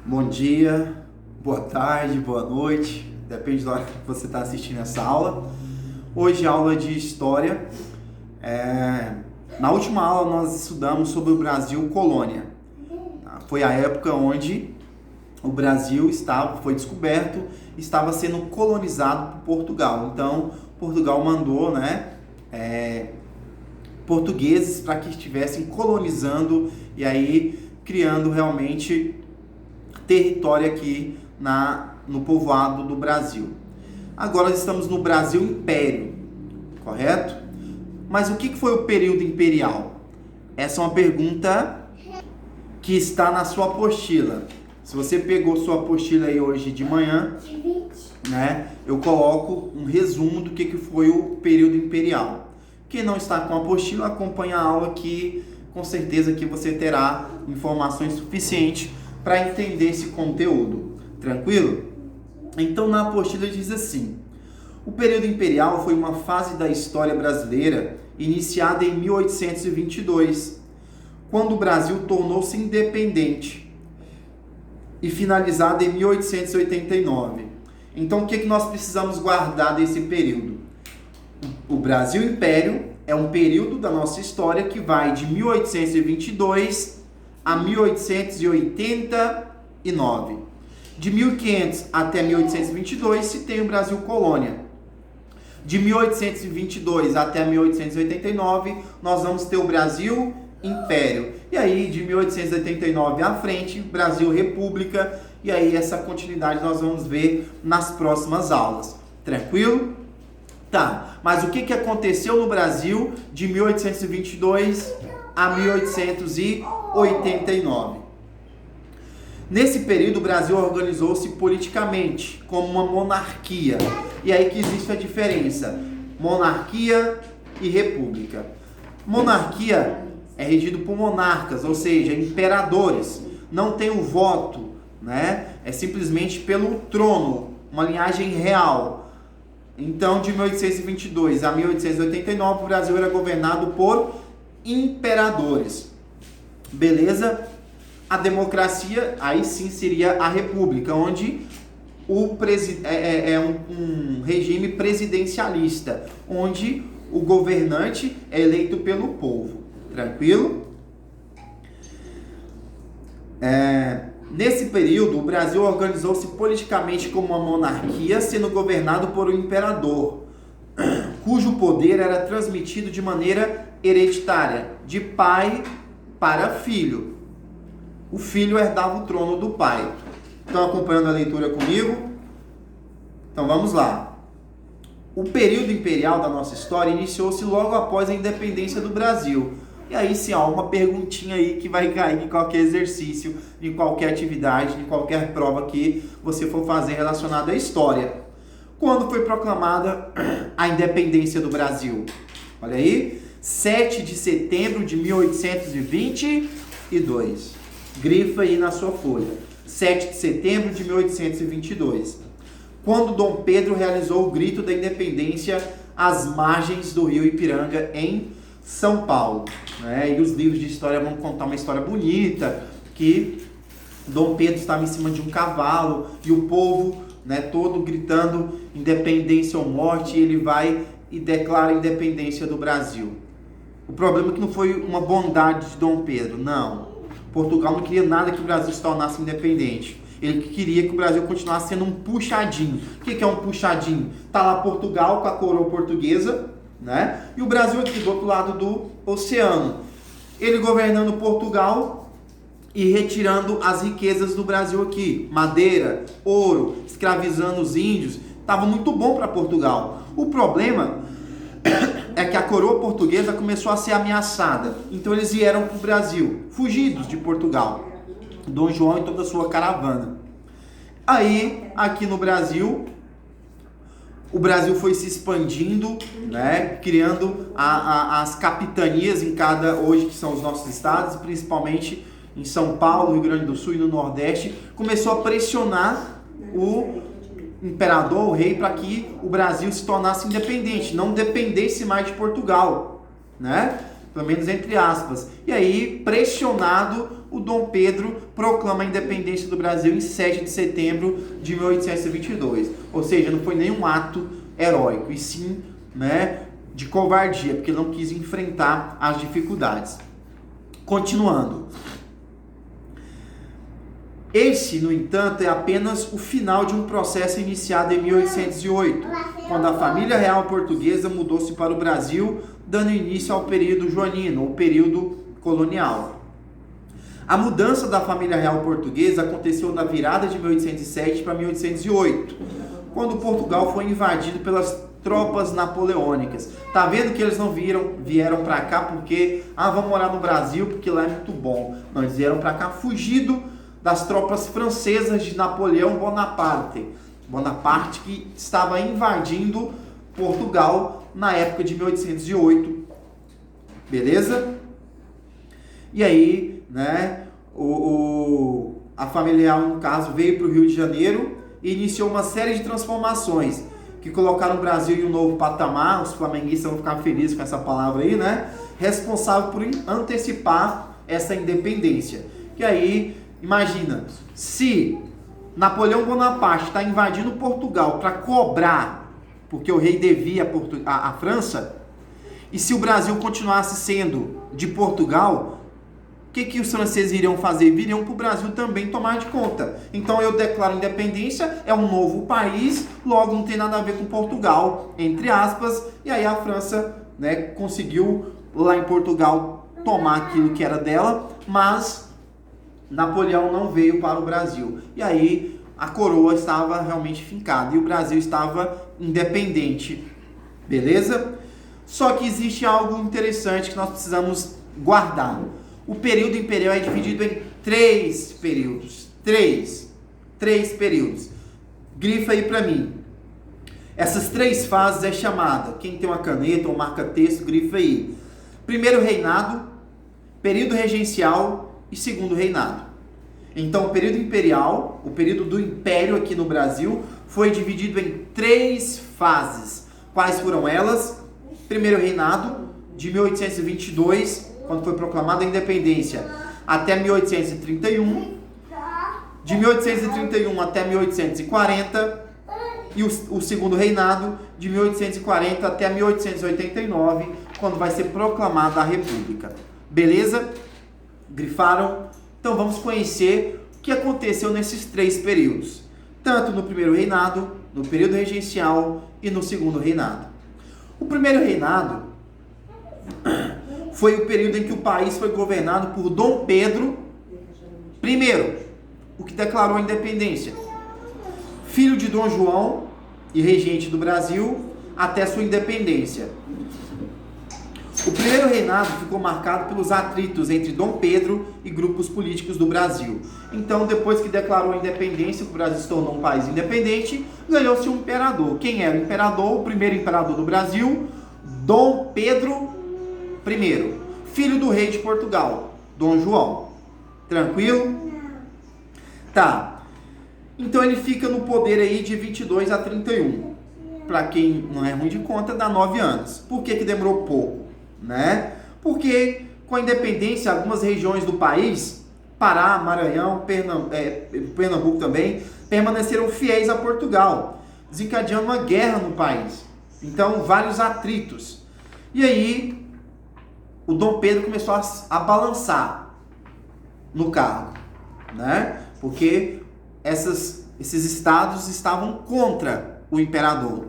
Bom dia, boa tarde, boa noite, depende da hora que você está assistindo essa aula. Hoje, aula de História. Na última aula, nós estudamos sobre o Brasil colônia. Foi a época onde o Brasil foi descoberto, estava sendo colonizado por Portugal. Então, Portugal mandou portugueses para que estivessem colonizando e aí criando realmente território aqui no povoado do Brasil. Agora estamos no Brasil Império, correto? Mas o que foi o período imperial? Essa é uma pergunta que está na sua apostila. Se você pegou sua apostila aí hoje de manhã, eu coloco um resumo do que foi o período imperial. Quem não está com a apostila, acompanha a aula que com certeza que você terá informações suficientes para entender esse conteúdo. Tranquilo? Então, na apostila diz assim: o período imperial foi uma fase da história brasileira iniciada em 1822, quando o Brasil tornou-se independente, e finalizada em 1889. Então, o que nós precisamos guardar desse período? O Brasil Império é um período da nossa história que vai de 1822 a 1889. De 1500 até 1822 se tem o Brasil Colônia. De 1822 até 1889 nós vamos ter o Brasil Império. E aí de 1889 à frente, Brasil República. E aí essa continuidade nós vamos ver nas próximas aulas. Tranquilo? Tá, mas o que aconteceu no Brasil de 1822 a 1889? Nesse período, o Brasil organizou-se politicamente como uma monarquia. E aí que existe a diferença: monarquia e república. Monarquia é regido por monarcas, ou seja, imperadores. Não tem o voto, é simplesmente pelo trono, uma linhagem real. Então, de 1822 a 1889, o Brasil era governado por imperadores. Beleza? A democracia, aí sim seria a república, onde é um regime presidencialista, onde o governante é eleito pelo povo. Tranquilo? Nesse período, o Brasil organizou-se politicamente como uma monarquia, sendo governado por um imperador, cujo poder era transmitido de maneira hereditária, de pai para filho. O filho herdava o trono do pai. Estão acompanhando a leitura comigo? Então vamos lá. O período imperial da nossa história iniciou-se logo após a independência do Brasil. E aí sim, uma perguntinha aí que vai cair em qualquer exercício, em qualquer atividade, em qualquer prova que você for fazer relacionada à história. Quando foi proclamada a independência do Brasil? Olha aí, 7 de setembro de 1822. Grifa aí na sua folha. 7 de setembro de 1822. Quando Dom Pedro realizou o grito da independência às margens do rio Ipiranga, em São Paulo. E os livros de história vão contar uma história bonita, que Dom Pedro estava em cima de um cavalo e o povo todo gritando independência ou morte, e ele vai e declara a independência do Brasil. O problema é que não foi uma bondade de Dom Pedro, não. Portugal não queria nada que o Brasil se tornasse independente. Ele queria que o Brasil continuasse sendo um puxadinho. O que é um puxadinho? Está lá Portugal com a coroa portuguesa, e o Brasil aqui do outro lado do oceano. Ele governando Portugal e retirando as riquezas do Brasil aqui. Madeira, ouro, escravizando os índios. Estava muito bom para Portugal. O problema é que a coroa portuguesa começou a ser ameaçada. Então eles vieram para o Brasil, fugidos de Portugal. Dom João e toda a sua caravana. Aí, aqui no Brasil, o Brasil foi se expandindo, criando as capitanias em hoje que são os nossos estados, principalmente em São Paulo, Rio Grande do Sul e no Nordeste. Começou a pressionar o imperador, o rei, para que o Brasil se tornasse independente, não dependesse mais de Portugal, pelo menos entre aspas. E aí, pressionado, o Dom Pedro proclama a independência do Brasil em 7 de setembro de 1822. Ou seja, não foi nenhum ato heróico, e sim, né, de covardia, porque não quis enfrentar as dificuldades. Continuando. Esse, no entanto, é apenas o final de um processo iniciado em 1808, quando a família real portuguesa mudou-se para o Brasil, dando início ao período joanino, ou período colonial. A mudança da família real portuguesa aconteceu na virada de 1807 para 1808, quando Portugal foi invadido pelas tropas napoleônicas. Tá vendo que eles não vieram para cá porque, vamos morar no Brasil porque lá é muito bom. Não, eles vieram para cá fugido das tropas francesas de Napoleão Bonaparte. Bonaparte que estava invadindo Portugal na época de 1808. Beleza? E aí, né, a família real, no caso, veio para o Rio de Janeiro e iniciou uma série de transformações que colocaram o Brasil em um novo patamar. Os flamenguistas vão ficar felizes com essa palavra aí, né? Responsável por antecipar essa independência. E aí, imagina, se Napoleão Bonaparte está invadindo Portugal para cobrar, porque o rei devia a França, e se o Brasil continuasse sendo de Portugal, o que os franceses iriam fazer? Viriam para o Brasil também tomar de conta. Então eu declaro independência, é um novo país, logo não tem nada a ver com Portugal, entre aspas, e aí a França, né, conseguiu lá em Portugal tomar aquilo que era dela, mas Napoleão não veio para o Brasil. E aí a coroa estava realmente fincada e o Brasil estava independente. Beleza? Só que existe algo interessante que nós precisamos guardar. O período imperial é dividido em 3 períodos. 3 períodos. Grifa aí para mim. Essas 3 fases é chamada, quem tem uma caneta ou marca-texto, grifa aí. Primeiro reinado, período regencial e segundo reinado. Então, o período imperial, o período do império aqui no Brasil, foi dividido em 3 fases. Quais foram elas? Primeiro reinado, de 1822, quando foi proclamada a independência, até 1831. De 1831 até 1840. E o segundo reinado, de 1840 até 1889, quando vai ser proclamada a República. Beleza? Grifaram? Então vamos conhecer o que aconteceu nesses 3 períodos. Tanto no primeiro reinado, no período regencial e no segundo reinado. O primeiro reinado foi o período em que o país foi governado por Dom Pedro I, o que declarou a independência. Filho de Dom João e regente do Brasil até sua independência. O primeiro reinado ficou marcado pelos atritos entre Dom Pedro e grupos políticos do Brasil. Então, depois que declarou a independência, o Brasil se tornou um país independente, ganhou-se um imperador. Quem era o imperador? O primeiro imperador do Brasil, Dom Pedro I, filho do rei de Portugal, Dom João. Tranquilo? Tá. Então ele fica no poder aí de 22 a 31. Para quem não é ruim de conta, dá 9 anos. Por que demorou pouco? Né? Porque com a independência, algumas regiões do país, Pará, Maranhão, Pernambuco também, permaneceram fiéis a Portugal, desencadeando uma guerra no país. Então, vários atritos. E aí, o Dom Pedro começou a balançar no cargo, né? Porque esses estados estavam contra o imperador.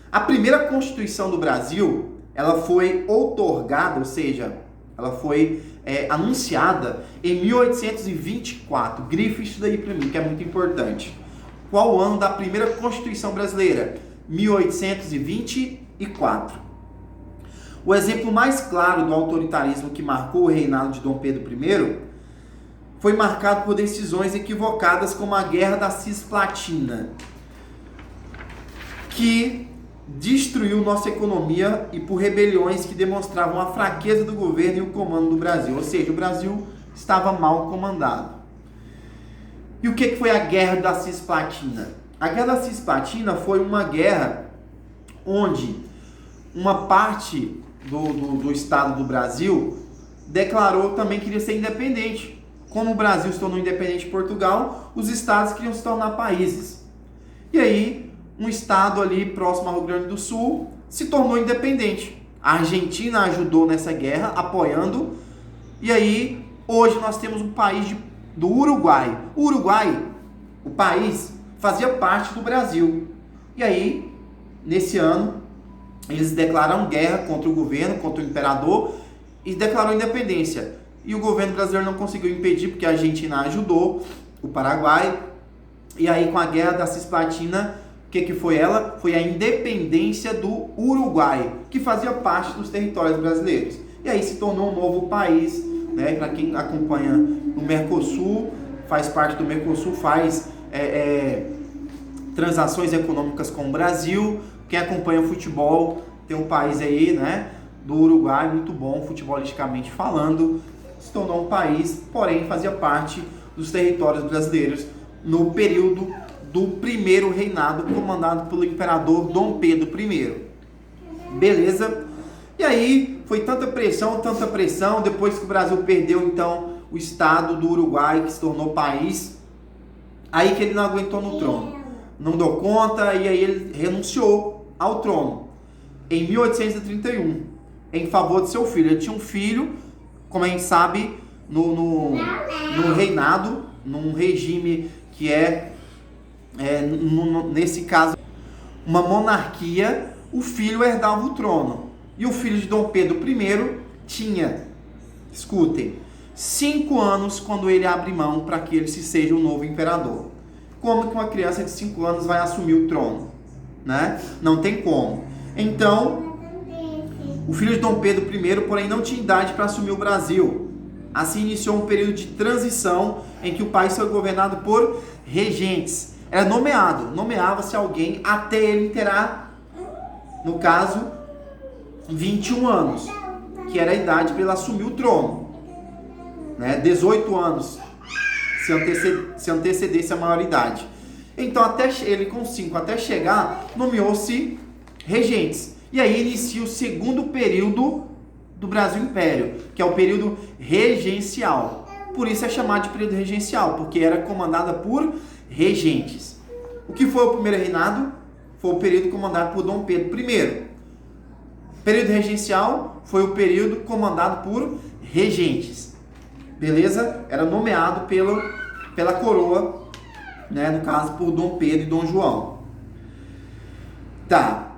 A primeira Constituição do Brasil, ela foi outorgada, ou seja, ela foi anunciada em 1824. Grife isso daí para mim, que é muito importante. Qual o ano da primeira Constituição brasileira? 1824. O exemplo mais claro do autoritarismo que marcou o reinado de Dom Pedro I foi marcado por decisões equivocadas como a Guerra da Cisplatina, que destruiu nossa economia, e por rebeliões que demonstravam a fraqueza do governo e o comando do Brasil. Ou seja, o Brasil estava mal comandado. E o que foi a Guerra da Cisplatina? A Guerra da Cisplatina foi uma guerra onde uma parte do estado do Brasil declarou também que queria ser independente. como o Brasil se tornou independente de Portugal, os estados queriam se tornar países. E aí, um estado ali próximo ao Rio Grande do Sul se tornou independente. A Argentina ajudou nessa guerra, apoiando. E aí, hoje nós temos um país do Uruguai. O Uruguai, o país, fazia parte do Brasil. E aí, nesse ano, eles declararam guerra contra o governo, contra o imperador, e declarou independência. E o governo brasileiro não conseguiu impedir, porque a Argentina ajudou, o Paraguai. E aí, com a guerra da Cisplatina, o que foi ela? Foi a independência do Uruguai, que fazia parte dos territórios brasileiros. E aí se tornou um novo país, né? Para quem acompanha o Mercosul, faz parte do Mercosul, faz transações econômicas com o Brasil. Quem acompanha o futebol, tem um país aí, né, do Uruguai, muito bom, futebolisticamente falando, se tornou um país, porém fazia parte dos territórios brasileiros no período do primeiro reinado, comandado pelo imperador Dom Pedro I. Beleza? E aí foi tanta pressão, depois que o Brasil perdeu então o estado do Uruguai, que se tornou país, aí que ele não aguentou no trono, não deu conta, e aí ele renunciou ao trono em 1831, em favor de seu filho. Ele tinha um filho, como a gente sabe, no reinado, num regime que nesse caso, uma monarquia, o filho herdava o trono. E o filho de Dom Pedro I tinha, escutem, 5 anos quando ele abre mão para que ele seja o novo imperador. Como que uma criança de 5 anos vai assumir o trono? Né? Não tem como. Então, o filho de Dom Pedro I, porém, não tinha idade para assumir o Brasil. Assim iniciou um período de transição em que o país foi governado por regentes. Era nomeava-se alguém até ele terá, no caso, 21 anos, que era a idade para ele assumir o trono. Né? 18 anos, se antecedesse a maioridade. Então, até ele com 5 até chegar, nomeou-se regentes. E aí inicia o segundo período do Brasil Império, que é o período regencial. Por isso é chamado de período regencial, porque era comandada por regentes. O que foi o primeiro reinado? Foi o período comandado por Dom Pedro I. O período regencial foi o período comandado por regentes. Beleza? Era nomeado pela coroa, né? No caso por Dom Pedro e Dom João. Tá.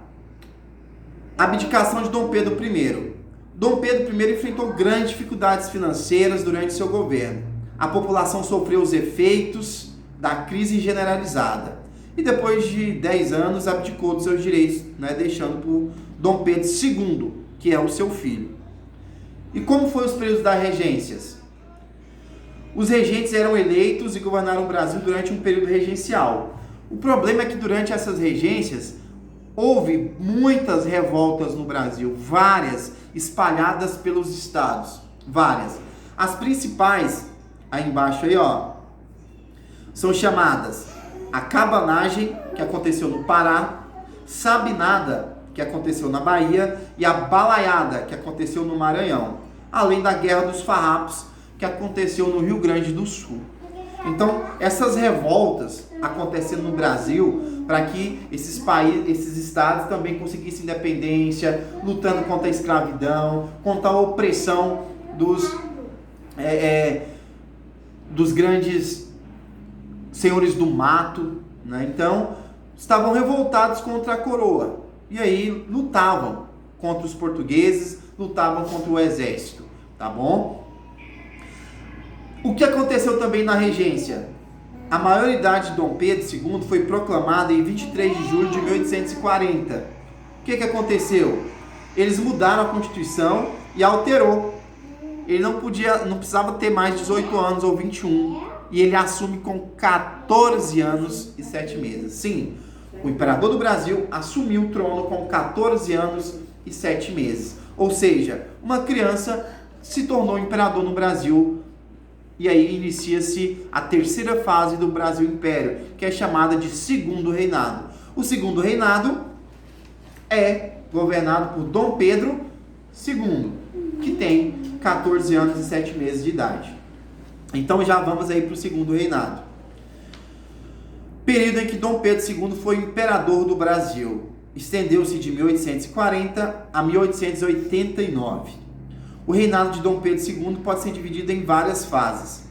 Abdicação de Dom Pedro I. Dom Pedro I enfrentou grandes dificuldades financeiras durante seu governo. A população sofreu os efeitos da crise generalizada. E depois de 10 anos abdicou dos seus direitos, né, deixando por Dom Pedro II, que é o seu filho. E como foram os períodos das regências? Os regentes eram eleitos e governaram o Brasil durante um período regencial. O problema é que durante essas regências houve muitas revoltas no Brasil, várias, espalhadas pelos estados, várias. As principais, aí embaixo aí, ó, são chamadas a cabanagem, que aconteceu no Pará, sabinada, que aconteceu na Bahia, e a balaiada, que aconteceu no Maranhão, além da Guerra dos Farrapos, que aconteceu no Rio Grande do Sul. Então, essas revoltas acontecendo no Brasil, para que esses países, esses estados também conseguissem independência, lutando contra a escravidão, contra a opressão dos grandes senhores do mato, né? Então, estavam revoltados contra a coroa. E aí lutavam contra os portugueses, lutavam contra o exército, tá bom? O que aconteceu também na regência? A maioridade de Dom Pedro II foi proclamada em 23 de julho de 1840. O que aconteceu? Eles mudaram a Constituição e alterou. Ele não precisava ter mais 18 anos ou 21. E ele assume com 14 anos e 7 meses. Sim, o imperador do Brasil assumiu o trono com 14 anos e 7 meses. Ou seja, uma criança se tornou imperador no Brasil. E aí inicia-se a terceira fase do Brasil Império, que é chamada de Segundo Reinado. O Segundo Reinado é governado por Dom Pedro II, que tem 14 anos e 7 meses de idade. Então já vamos aí para o segundo reinado. Período em que Dom Pedro II foi imperador do Brasil. Estendeu-se de 1840 a 1889. O reinado de Dom Pedro II pode ser dividido em várias fases,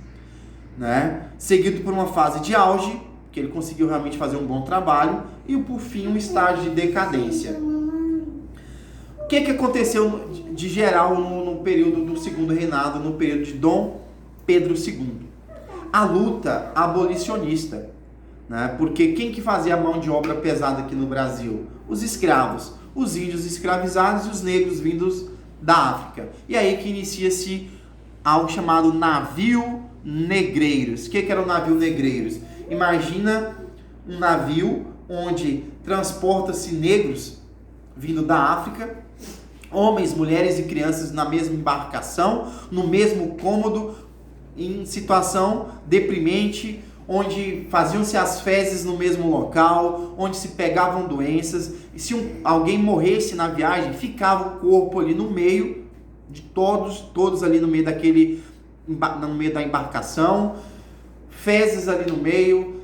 né? Seguido por uma fase de auge, que ele conseguiu realmente fazer um bom trabalho, e por fim um estágio de decadência. O que aconteceu de geral no período do segundo reinado, no período de Dom Pedro II? A luta abolicionista, né? Porque quem que fazia a mão de obra pesada aqui no Brasil? Os escravos, os índios escravizados e os negros vindos da África. E aí que inicia-se algo chamado navio negreiros. O que era o navio negreiros? Imagina um navio onde transporta-se negros vindo da África, homens, mulheres e crianças na mesma embarcação, no mesmo cômodo, em situação deprimente, onde faziam-se as fezes no mesmo local, onde se pegavam doenças, e se alguém morresse na viagem, ficava o corpo ali no meio de todos ali no meio no meio da embarcação, fezes ali no meio,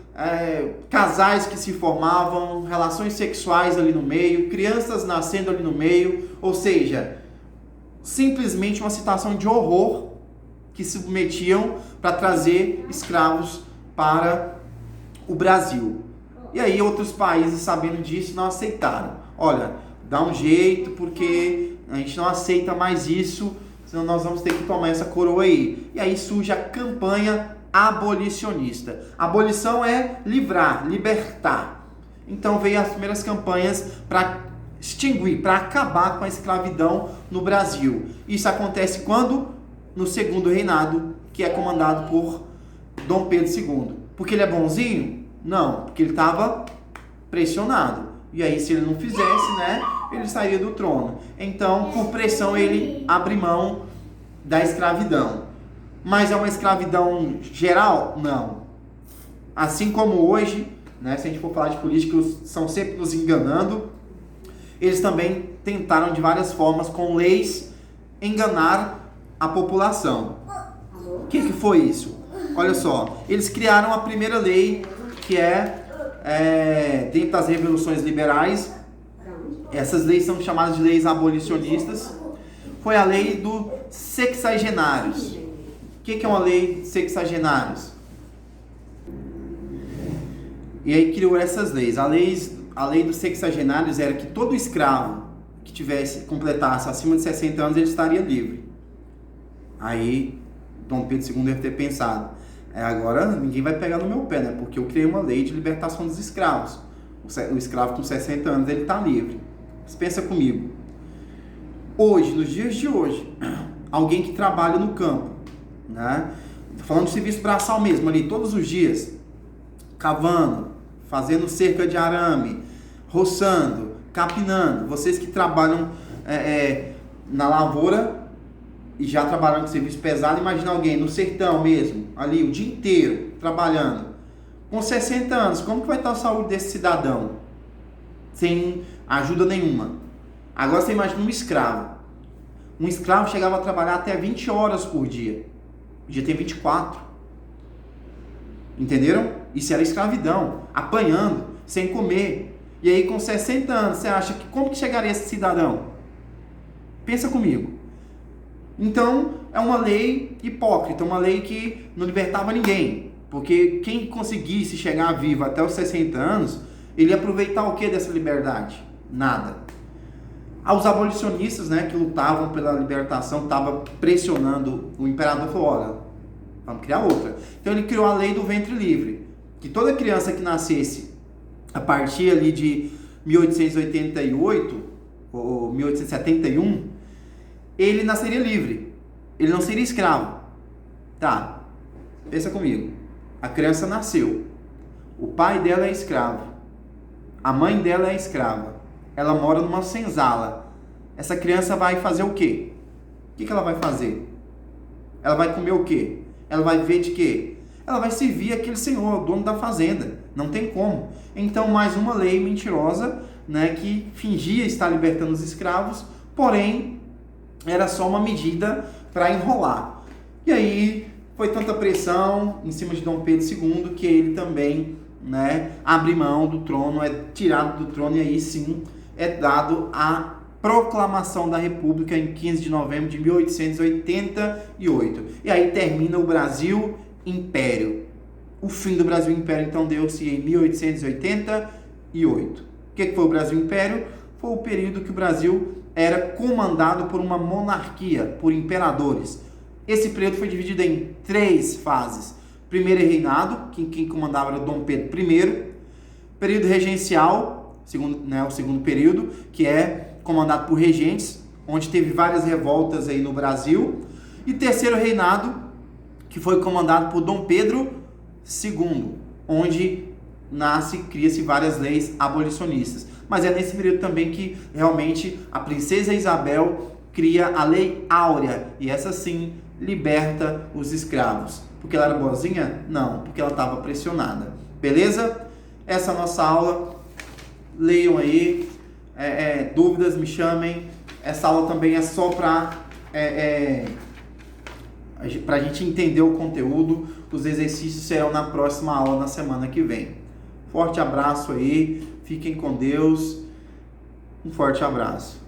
casais que se formavam, relações sexuais ali no meio, crianças nascendo ali no meio, ou seja, simplesmente uma situação de horror que se submetiam para trazer escravos para o Brasil. E aí outros países, sabendo disso, não aceitaram. Olha, dá um jeito, porque a gente não aceita mais isso, senão nós vamos ter que tomar essa coroa aí. E aí surge a campanha abolicionista. Abolição é livrar, libertar. Então veio as primeiras campanhas para extinguir, para acabar com a escravidão no Brasil. Isso acontece quando? No segundo reinado, que é comandado por Dom Pedro II. Porque ele é bonzinho? Não, porque ele estava pressionado. E aí, se ele não fizesse, né, ele sairia do trono. Então, por pressão, ele abre mão da escravidão. Mas é uma escravidão geral? Não. Assim como hoje, né, se a gente for falar de políticos, são sempre nos enganando, eles também tentaram de várias formas, com leis, enganar a população. O que foi isso? Olha só, eles criaram a primeira lei, que dentro das revoluções liberais, essas leis são chamadas de leis abolicionistas, foi a lei dos sexagenários. O que é uma lei de sexagenários? E aí criou essas leis. A lei dos sexagenários era que todo escravo que completasse acima de 60 anos, ele estaria livre. Aí Dom Pedro II deve ter pensado, agora ninguém vai pegar no meu pé, né? Porque eu criei uma lei de libertação dos escravos. O escravo com 60 anos, ele está livre. Mas pensa comigo. Hoje, nos dias de hoje, alguém que trabalha no campo, né? Falando de serviço braçal mesmo, ali todos os dias, cavando, fazendo cerca de arame, roçando, capinando. Vocês que trabalham na lavoura e já trabalhando com serviço pesado, imagina alguém no sertão mesmo, ali o dia inteiro trabalhando, com 60 anos, como que vai estar a saúde desse cidadão? Sem ajuda nenhuma. Agora você imagina um escravo. Um escravo chegava a trabalhar até 20 horas por dia. Podia ter 24. Entenderam? Isso era escravidão. Apanhando, sem comer. E aí com 60 anos, você acha que como que chegaria esse cidadão? Pensa comigo. Então, é uma lei hipócrita, uma lei que não libertava ninguém. Porque quem conseguisse chegar vivo até os 60 anos, ele ia aproveitar o que dessa liberdade? Nada. Os abolicionistas, né, que lutavam pela libertação, estavam pressionando o imperador, falou, olha, vamos criar outra. Então ele criou a lei do ventre livre, que toda criança que nascesse a partir ali de 1888 ou 1871, ele nasceria livre, ele não seria escravo. Tá, pensa comigo, a criança nasceu, o pai dela é escravo, a mãe dela é escrava, ela mora numa senzala. Essa criança vai fazer o quê? O que ela vai fazer? Ela vai comer o quê? Ela vai viver de quê? Ela vai servir aquele senhor, o dono da fazenda. Não tem como. Então, mais uma lei mentirosa, né, que fingia estar libertando os escravos, porém, era só uma medida para enrolar. E aí, foi tanta pressão em cima de Dom Pedro II que ele também, né, abre mão do trono, é tirado do trono, e aí sim é dado a proclamação da República em 15 de novembro de 1888. E aí termina o Brasil Império. O fim do Brasil Império, então, deu-se em 1888. O que foi o Brasil Império? Foi o período que o Brasil era comandado por uma monarquia, por imperadores. Esse período foi dividido em 3 fases. Primeiro reinado, quem comandava era Dom Pedro I. Período regencial, o segundo período, que é comandado por regentes, onde teve várias revoltas aí no Brasil. E terceiro reinado, que foi comandado por Dom Pedro II, onde cria-se várias leis abolicionistas. Mas é nesse período também que realmente a princesa Isabel cria a Lei Áurea, e essa sim liberta os escravos. Porque ela era boazinha? Não, porque ela estava pressionada. Beleza? Essa é a nossa aula. Leiam aí. Dúvidas, me chamem. Essa aula também é só para a gente entender o conteúdo. Os exercícios serão na próxima aula, na semana que vem. Forte abraço aí. Fiquem com Deus. Um forte abraço.